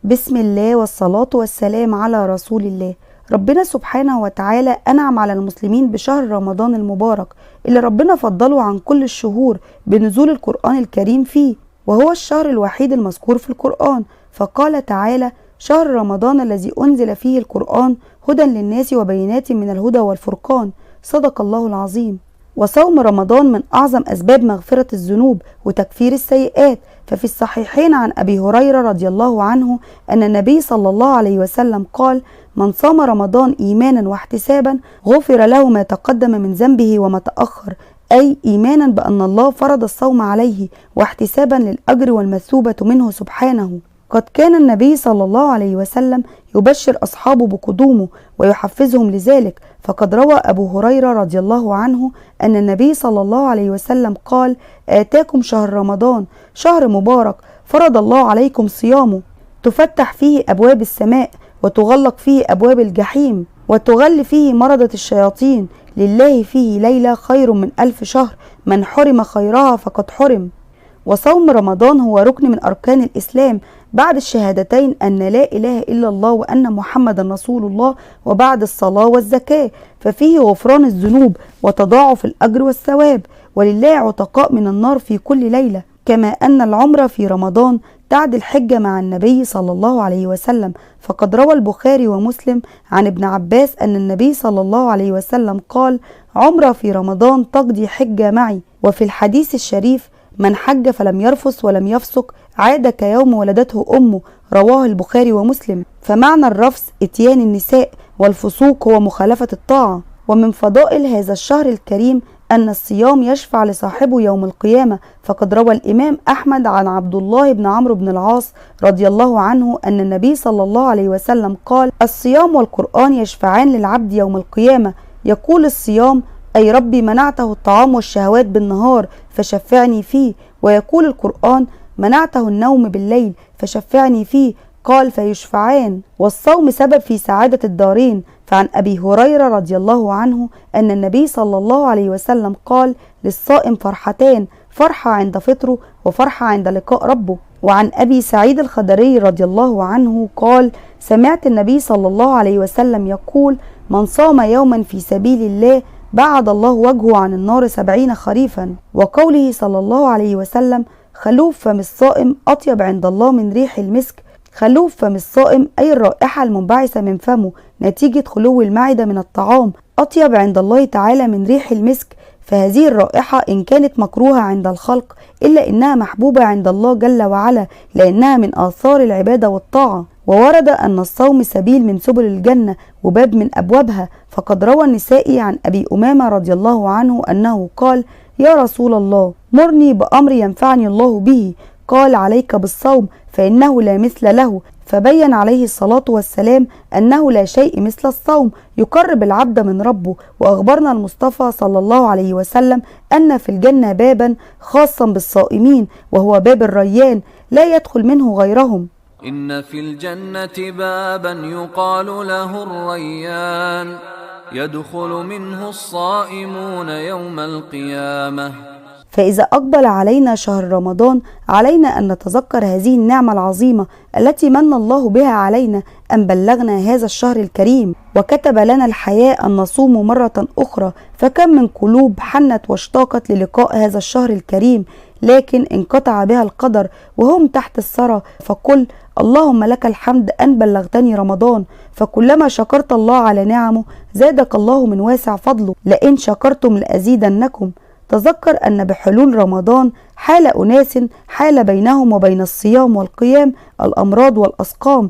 بسم الله والصلاة والسلام على رسول الله. ربنا سبحانه وتعالى أنعم على المسلمين بشهر رمضان المبارك اللي ربنا فضله عن كل الشهور بنزول القرآن الكريم فيه، وهو الشهر الوحيد المذكور في القرآن. فقال تعالى: شهر رمضان الذي أنزل فيه القرآن هدى للناس وبينات من الهدى والفرقان. صدق الله العظيم. وصوم رمضان من أعظم أسباب مغفرة الذنوب وتكفير السيئات، ففي الصحيحين عن أبي هريرة رضي الله عنه أن النبي صلى الله عليه وسلم قال: من صام رمضان إيمانا واحتسابا غفر له ما تقدم من ذنبه وما تأخر، أي إيمانا بأن الله فرض الصوم عليه واحتسابا للأجر والمثوبة منه سبحانه. قد كان النبي صلى الله عليه وسلم يبشر أصحابه بقدومه ويحفزهم لذلك، فقد روى أبو هريرة رضي الله عنه أن النبي صلى الله عليه وسلم قال: آتاكم شهر رمضان شهر مبارك فرض الله عليكم صيامه، تفتح فيه أبواب السماء وتغلق فيه أبواب الجحيم وتغل فيه مردة الشياطين، لله فيه ليلة خير من 1000 شهر، من حرم خيرها فقد حرم. وصوم رمضان هو ركن من أركان الإسلام بعد الشهادتين أن لا إله إلا الله وأن محمد رسول الله، وبعد الصلاة والزكاة، ففيه غفران الذنوب وتضاعف الأجر والثواب، ولله عتقاء من النار في كل ليلة، كما أن العمرة في رمضان تعدل حجة مع النبي صلى الله عليه وسلم. فقد روى البخاري ومسلم عن ابن عباس أن النبي صلى الله عليه وسلم قال: عمرة في رمضان تقضي حجة معي. وفي الحديث الشريف: من حج فلم يرفث ولم يفسق عاد كيوم ولدته أمه، رواه البخاري ومسلم. فمعنى الرفث إتيان النساء، والفسوق هو مخالفة الطاعة. ومن فضائل هذا الشهر الكريم أن الصيام يشفع لصاحبه يوم القيامة، فقد روى الإمام أحمد عن عبد الله بن عمرو بن العاص رضي الله عنه أن النبي صلى الله عليه وسلم قال: الصيام والقرآن يشفعان للعبد يوم القيامة. يقول الصيام: أي ربي منعته الطعام والشهوات بالنهار فشفعني فيه، ويقول القرآن: منعته النوم بالليل فشفعني فيه، قال: فيشفعان. والصوم سبب في سعادة الدارين، فعن أبي هريرة رضي الله عنه أن النبي صلى الله عليه وسلم قال: للصائم فرحتان، فرحة عند فطره وفرحة عند لقاء ربه. وعن أبي سعيد الخدري رضي الله عنه قال: سمعت النبي صلى الله عليه وسلم يقول: من صام يوما في سبيل الله بعد الله وجهه عن النار 70 خريفا. وقوله صلى الله عليه وسلم: خلوف فم الصائم أطيب عند الله من ريح المسك. خلوف فم الصائم أي الرائحة المنبعثة من فمه نتيجة خلو المعدة من الطعام أطيب عند الله تعالى من ريح المسك. فهذه الرائحة إن كانت مكروهة عند الخلق إلا إنها محبوبة عند الله جل وعلا، لأنها من آثار العبادة والطاعة. وورد أن الصوم سبيل من سبل الجنة وباب من أبوابها، فقد روى النسائي عن أبي أمامة رضي الله عنه أنه قال: يا رسول الله، مرني بأمر ينفعني الله به. قال: عليك بالصوم فإنه لا مثل له. فبين عليه الصلاة والسلام أنه لا شيء مثل الصوم يقرب العبد من ربه. وأخبرنا المصطفى صلى الله عليه وسلم أن في الجنة بابا خاصا بالصائمين، وهو باب الريان لا يدخل منه غيرهم. إن في الجنة بابا يقال له الريان، يدخل منه الصائمون يوم القيامة. فإذا أقبل علينا شهر رمضان علينا أن نتذكر هذه النعمة العظيمة التي من الله بها علينا، أن بلغنا هذا الشهر الكريم وكتب لنا الحياة أن نصوم مرة أخرى. فكم من قلوب حنت واشتاقت للقاء هذا الشهر الكريم، لكن انقطع بها القدر وهم تحت الثرى. فقل: اللهم لك الحمد أن بلغتني رمضان، فكلما شكرت الله على نعمه زادك الله من واسع فضله، لئن شكرتم لأزيدنكم. تذكر أن بحلول رمضان حال أناس حال بينهم وبين الصيام والقيام الأمراض والأسقام،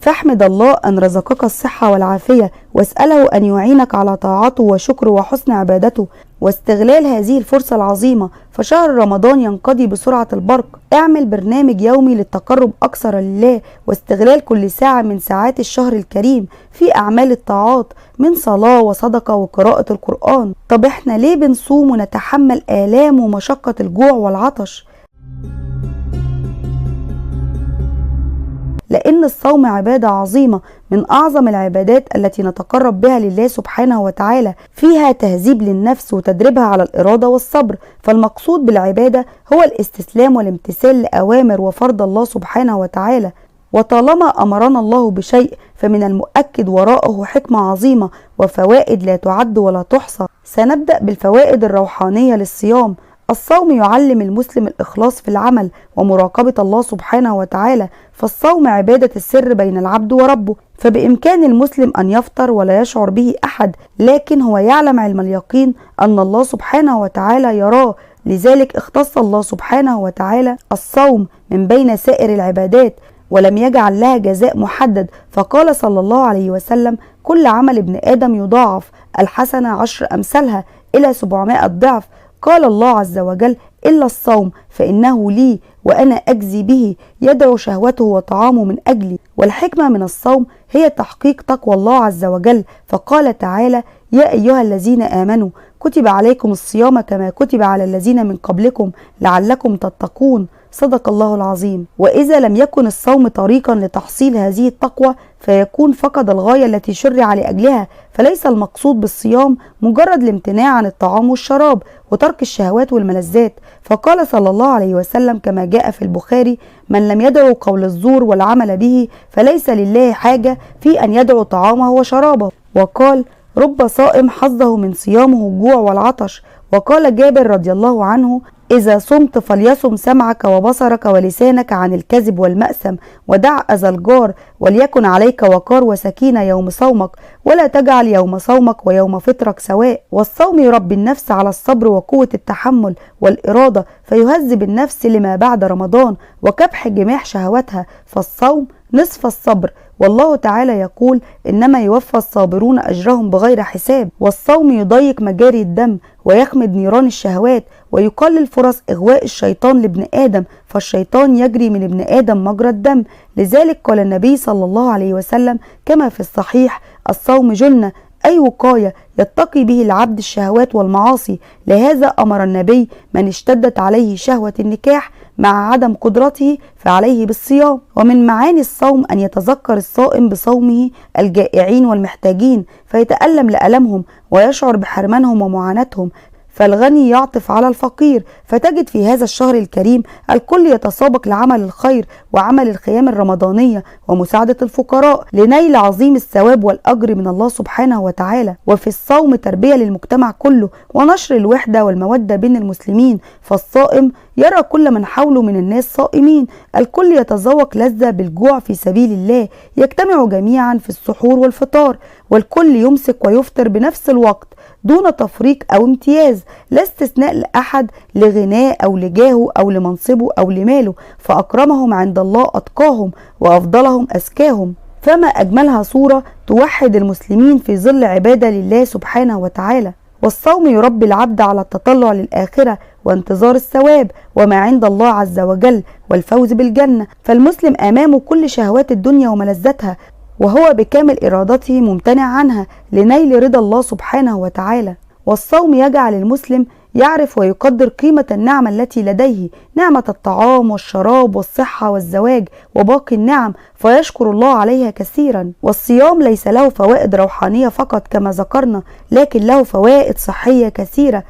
فاحمد الله أن رزقك الصحة والعافية، واسأله أن يعينك على طاعته وشكره وحسن عبادته واستغلال هذه الفرصة العظيمة. فشهر رمضان ينقضي بسرعة البرق. اعمل برنامج يومي للتقرب أكثر لله واستغلال كل ساعة من ساعات الشهر الكريم في أعمال الطاعات من صلاة وصدقة وقراءة القرآن. طب احنا ليه بنصوم ونتحمل آلام ومشقة الجوع والعطش؟ لأن الصوم عبادة عظيمة من أعظم العبادات التي نتقرب بها لله سبحانه وتعالى، فيها تهذيب للنفس وتدريبها على الإرادة والصبر. فالمقصود بالعبادة هو الاستسلام والامتثال لأوامر وفرض الله سبحانه وتعالى. وطالما أمرنا الله بشيء فمن المؤكد وراءه حكمة عظيمة وفوائد لا تعد ولا تحصى. سنبدأ بالفوائد الروحانية للصيام. الصوم يعلم المسلم الإخلاص في العمل ومراقبة الله سبحانه وتعالى، فالصوم عبادة السر بين العبد وربه، فبإمكان المسلم أن يفطر ولا يشعر به أحد، لكن هو يعلم علم اليقين أن الله سبحانه وتعالى يراه، لذلك اختص الله سبحانه وتعالى الصوم من بين سائر العبادات ولم يجعل لها جزاء محدد، فقال صلى الله عليه وسلم: كل عمل ابن آدم يضاعف، الحسنة 10 أمثالها إلى 700 ضعف. قال الله عز وجل: إلا الصوم فإنه لي وأنا أجزي به، يدعو شهوته وطعامه من أجلي. والحكمة من الصوم هي تحقيق تقوى الله عز وجل، فقال تعالى: يا أيها الذين آمنوا كتب عليكم الصيام كما كتب على الذين من قبلكم لعلكم تتقون. صدق الله العظيم. وإذا لم يكن الصوم طريقا لتحصيل هذه التقوى فيكون فقد الغاية التي شرع لأجلها، فليس المقصود بالصيام مجرد الامتناع عن الطعام والشراب وترك الشهوات والملذات، فقال صلى الله عليه وسلم كما جاء في البخاري: من لم يدعو قول الزور والعمل به فليس لله حاجة في أن يدعو طعامه وشرابه. وقال: رب صائم حظه من صيامه الجوع والعطش. وقال جابر رضي الله عنه: إذا صمت فليصم سمعك وبصرك ولسانك عن الكذب والمأثم، ودع أذى الجار، وليكن عليك وقار وسكينة يوم صومك، ولا تجعل يوم صومك ويوم فطرك سواء. والصوم يربي النفس على الصبر وقوة التحمل والإرادة، فيهذب النفس لما بعد رمضان وكبح جميع شهواتها، فالصوم نصف الصبر، والله تعالى يقول: إنما يوفى الصابرون أجرهم بغير حساب. والصوم يضيق مجاري الدم ويخمد نيران الشهوات ويقلل فرص إغواء الشيطان لابن آدم، فالشيطان يجري من ابن آدم مجرى الدم، لذلك قال النبي صلى الله عليه وسلم كما في الصحيح: الصوم جنة، أي وقاية يتقي به العبد الشهوات والمعاصي. لهذا أمر النبي من اشتدت عليه شهوة النكاح مع عدم قدرته فعليه بالصيام. ومن معاني الصوم أن يتذكر الصائم بصومه الجائعين والمحتاجين فيتألم لألمهم ويشعر بحرمانهم ومعاناتهم، فالغني يعطف على الفقير، فتجد في هذا الشهر الكريم الكل يتسابق لعمل الخير وعمل الخيام الرمضانية ومساعدة الفقراء لنيل عظيم الثواب والأجر من الله سبحانه وتعالى. وفي الصوم تربية للمجتمع كله ونشر الوحدة والمودة بين المسلمين، فالصائم يرى كل من حوله من الناس صائمين، الكل يتذوق لذة بالجوع في سبيل الله، يجتمع جميعا في السحور والفطار، والكل يمسك ويفطر بنفس الوقت دون تفريق أو امتياز، لا استثناء لأحد لغناه أو لجاهه أو لمنصبه أو لماله، فأكرمهم عند الله أتقاهم وأفضلهم أزكاهم. فما أجملها صورة توحد المسلمين في ظل عبادة لله سبحانه وتعالى. والصوم يربي العبد على التطلع للآخرة وانتظار الثواب وما عند الله عز وجل والفوز بالجنة، فالمسلم أمامه كل شهوات الدنيا وملذاتها، وهو بكامل إرادته ممتنع عنها لنيل رضا الله سبحانه وتعالى. والصوم يجعل المسلم يعرف ويقدر قيمة النعمة التي لديه، نعمة الطعام والشراب والصحة والزواج وباقي النعم، فيشكر الله عليها كثيرا. والصيام ليس له فوائد روحانية فقط كما ذكرنا، لكن له فوائد صحية كثيرة.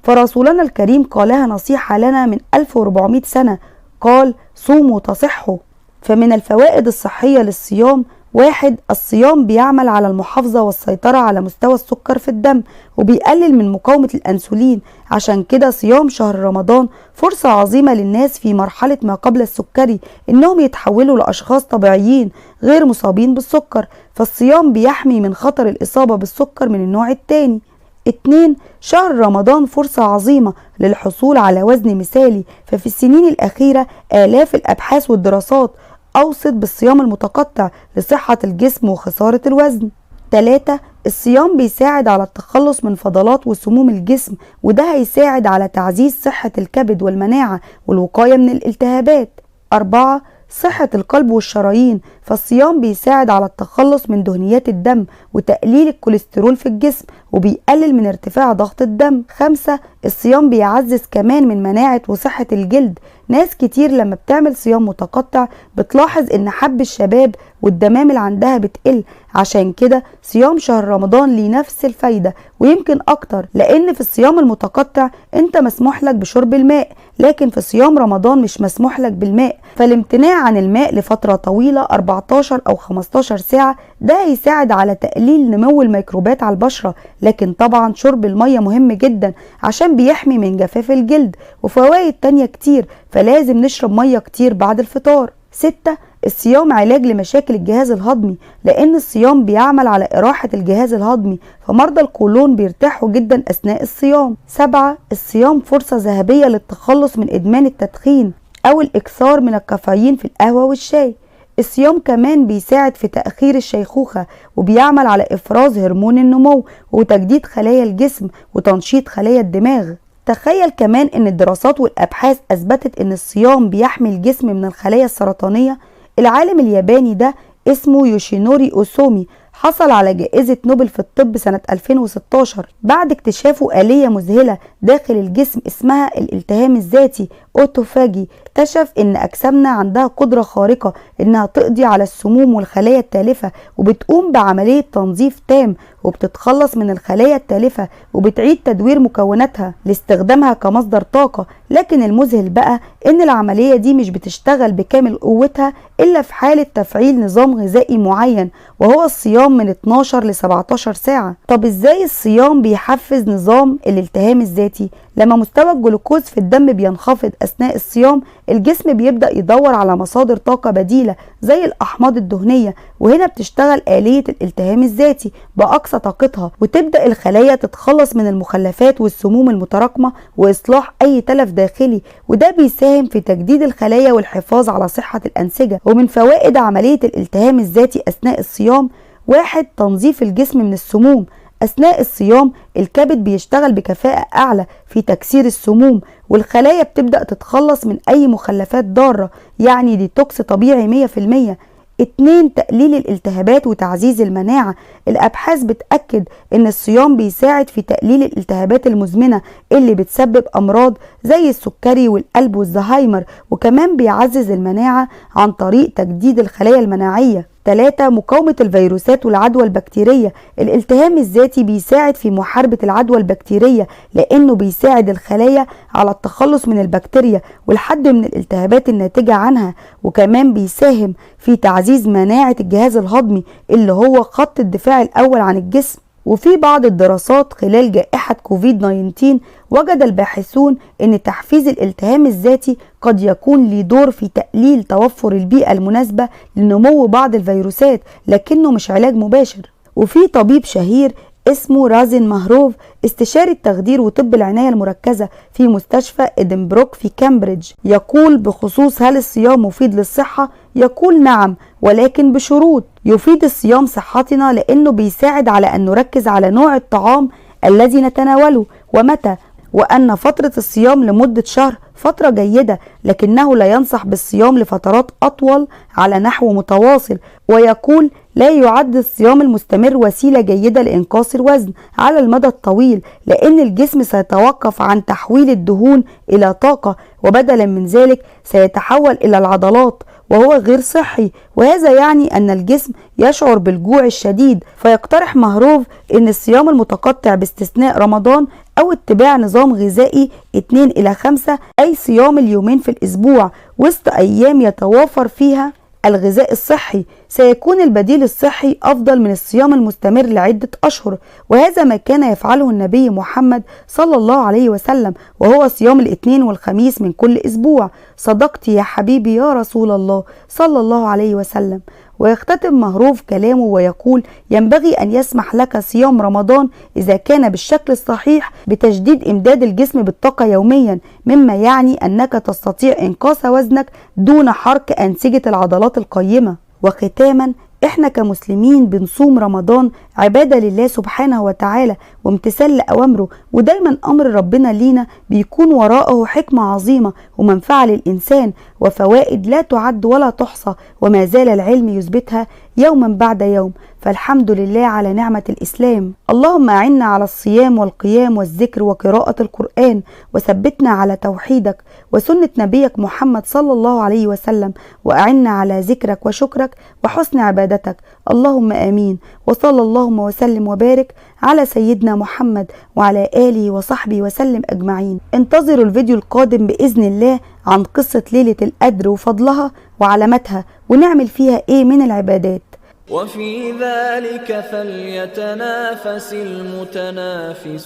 فرسولنا الكريم قالها نصيحة لنا من 1400 سنة، قال: صوموا تصحوا. فمن الفوائد الصحية للصيام: 1. الصيام بيعمل على المحافظة والسيطرة على مستوى السكر في الدم وبيقلل من مقاومة الأنسولين، عشان كده صيام شهر رمضان فرصة عظيمة للناس في مرحلة ما قبل السكري إنهم يتحولوا لأشخاص طبيعيين غير مصابين بالسكر، فالصيام بيحمي من خطر الإصابة بالسكر من النوع الثاني. 2. شهر رمضان فرصة عظيمة للحصول على وزن مثالي، ففي السنين الأخيرة آلاف الأبحاث والدراسات أوصت بالصيام المتقطع لصحة الجسم وخسارة الوزن. 3. الصيام بيساعد على التخلص من فضلات وسموم الجسم، وده هيساعد على تعزيز صحة الكبد والمناعة والوقاية من الالتهابات. 4. صحة القلب والشرايين، فالصيام بيساعد على التخلص من دهنيات الدم وتقليل الكوليسترول في الجسم وبيقلل من ارتفاع ضغط الدم. 5. الصيام بيعزز كمان من مناعة وصحة الجلد، ناس كتير لما بتعمل صيام متقطع بتلاحظ ان حب الشباب والدمام اللي عندها بتقل. عشان كده صيام شهر رمضان ليه نفس الفايدة ويمكن اكتر، لان في الصيام المتقطع انت مسموح لك بشرب الماء، لكن في صيام رمضان مش مسموح لك بالماء. فالامتناع عن الماء لفترة طويلة 14 او 15 ساعة ده هيساعد على تقليل نمو الميكروبات على البشرة. لكن طبعا شرب المية مهم جدا عشان بيحمي من جفاف الجلد وفوائد تانية كتير، فلازم نشرب مية كتير بعد الفطار. 6. الصيام علاج لمشاكل الجهاز الهضمي، لأن الصيام بيعمل على إراحة الجهاز الهضمي، فمرضى القولون بيرتاحوا جدا أثناء الصيام. 7. الصيام فرصة ذهبية للتخلص من إدمان التدخين أو الإكثار من الكافيين في القهوة والشاي. الصيام كمان بيساعد في تأخير الشيخوخة وبيعمل على إفراز هرمون النمو وتجديد خلايا الجسم وتنشيط خلايا الدماغ. تخيل كمان ان الدراسات والابحاث اثبتت ان الصيام بيحمي الجسم من الخلايا السرطانية. العالم الياباني ده اسمه يوشينوري اوسومي حصل على جائزة نوبل في الطب سنة 2016 بعد اكتشافه آلية مذهلة داخل الجسم اسمها الالتهام الذاتي اوتوفاجي. اكتشف ان اجسامنا عندها قدرة خارقة انها تقضي على السموم والخلايا التالفة وبتقوم بعملية تنظيف تام وبتتخلص من الخلايا التالفة وبتعيد تدوير مكوناتها لاستخدامها كمصدر طاقة. لكن المذهل بقى ان العملية دي مش بتشتغل بكامل قوتها الا في حالة تفعيل نظام غذائي معين وهو الصيام من 12 ل 17 ساعة. طب ازاي الصيام بيحفز نظام الالتهام الذاتي؟ لما مستوى الجلوكوز في الدم بينخفض أثناء الصيام الجسم بيبدأ يدور على مصادر طاقة بديلة زي الأحماض الدهنية، وهنا بتشتغل آلية الالتهام الذاتي بأقصى طاقتها وتبدأ الخلايا تتخلص من المخلفات والسموم المتراكمة وإصلاح أي تلف داخلي، وده بيساهم في تجديد الخلايا والحفاظ على صحة الأنسجة. ومن فوائد عملية الالتهام الذاتي أثناء الصيام: 1. تنظيف الجسم من السموم. أثناء الصيام الكبد بيشتغل بكفاءة أعلى في تكسير السموم والخلايا بتبدأ تتخلص من أي مخلفات ضارة، يعني ديتوكس طبيعي 100%. 2. تقليل الالتهابات وتعزيز المناعة. الأبحاث بتأكد إن الصيام بيساعد في تقليل الالتهابات المزمنة اللي بتسبب أمراض زي السكري والقلب والزهايمر، وكمان بيعزز المناعة عن طريق تجديد الخلايا المناعية. 3. مقاومة الفيروسات والعدوى البكتيرية. الالتهام الذاتي بيساعد في محاربة العدوى البكتيرية لأنه بيساعد الخلايا على التخلص من البكتيريا والحد من الالتهابات الناتجة عنها، وكمان بيساهم في تعزيز مناعة الجهاز الهضمي اللي هو خط الدفاع الأول عن الجسم. وفي بعض الدراسات خلال جائحة كوفيد-19 وجد الباحثون أن تحفيز الالتهام الذاتي قد يكون له دور في تقليل توفر البيئة المناسبة لنمو بعض الفيروسات، لكنه مش علاج مباشر. وفي طبيب شهير اسمه رازن مهروف استشاري التخدير وطب العناية المركزة في مستشفى إدنبروك في كامبريدج يقول بخصوص هل الصيام مفيد للصحة؟ يقول نعم، ولكن بشروط. يفيد الصيام صحتنا لأنه بيساعد على أن نركز على نوع الطعام الذي نتناوله ومتى، وأن فترة الصيام لمدة شهر فترة جيدة، لكنه لا ينصح بالصيام لفترات أطول على نحو متواصل. ويقول لا يعد الصيام المستمر وسيلة جيدة لإنقاص الوزن على المدى الطويل، لأن الجسم سيتوقف عن تحويل الدهون إلى طاقة وبدلا من ذلك سيتحول إلى العضلات، وهو غير صحي، وهذا يعني أن الجسم يشعر بالجوع الشديد. فيقترح مهروف أن الصيام المتقطع باستثناء رمضان أو اتباع نظام غذائي 2 إلى 5، أي صيام اليومين في الأسبوع وسط أيام يتوافر فيها الغذاء الصحي، سيكون البديل الصحي أفضل من الصيام المستمر لعدة أشهر. وهذا ما كان يفعله النبي محمد صلى الله عليه وسلم، وهو صيام الاثنين والخميس من كل أسبوع. صدقت يا حبيبي يا رسول الله صلى الله عليه وسلم. ويختتم مهروف كلامه ويقول ينبغي أن يسمح لك صيام رمضان إذا كان بالشكل الصحيح بتجديد إمداد الجسم بالطاقة يوميا، مما يعني أنك تستطيع إنقاص وزنك دون حرق أنسجة العضلات القيمة. وختاما، احنا كمسلمين بنصوم رمضان عبادة لله سبحانه وتعالى وامتثال لأوامره، ودايما أمر ربنا لينا بيكون وراءه حكمة عظيمة ومنفعة للإنسان وفوائد لا تعد ولا تحصى، وما زال العلم يثبتها يوما بعد يوم. فالحمد لله على نعمة الإسلام. اللهم أعنا على الصيام والقيام والذكر وقراءة القرآن، وثبتنا على توحيدك وسنة نبيك محمد صلى الله عليه وسلم، وأعنا على ذكرك وشكرك وحسن عبادتك. اللهم آمين. وصلى اللهم وسلم وبارك على سيدنا محمد وعلى آله وصحبه وسلم أجمعين. انتظروا الفيديو القادم بإذن الله عن قصة ليلة القدر وفضلها وعلاماتها ونعمل فيها إيه من العبادات. وفي ذلك فليتنافس المتنافسون.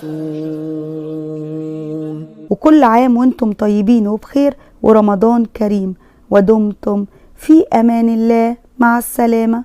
وكل عام وانتم طيبين وبخير ورمضان كريم، ودمتم في أمان الله. مع السلامة.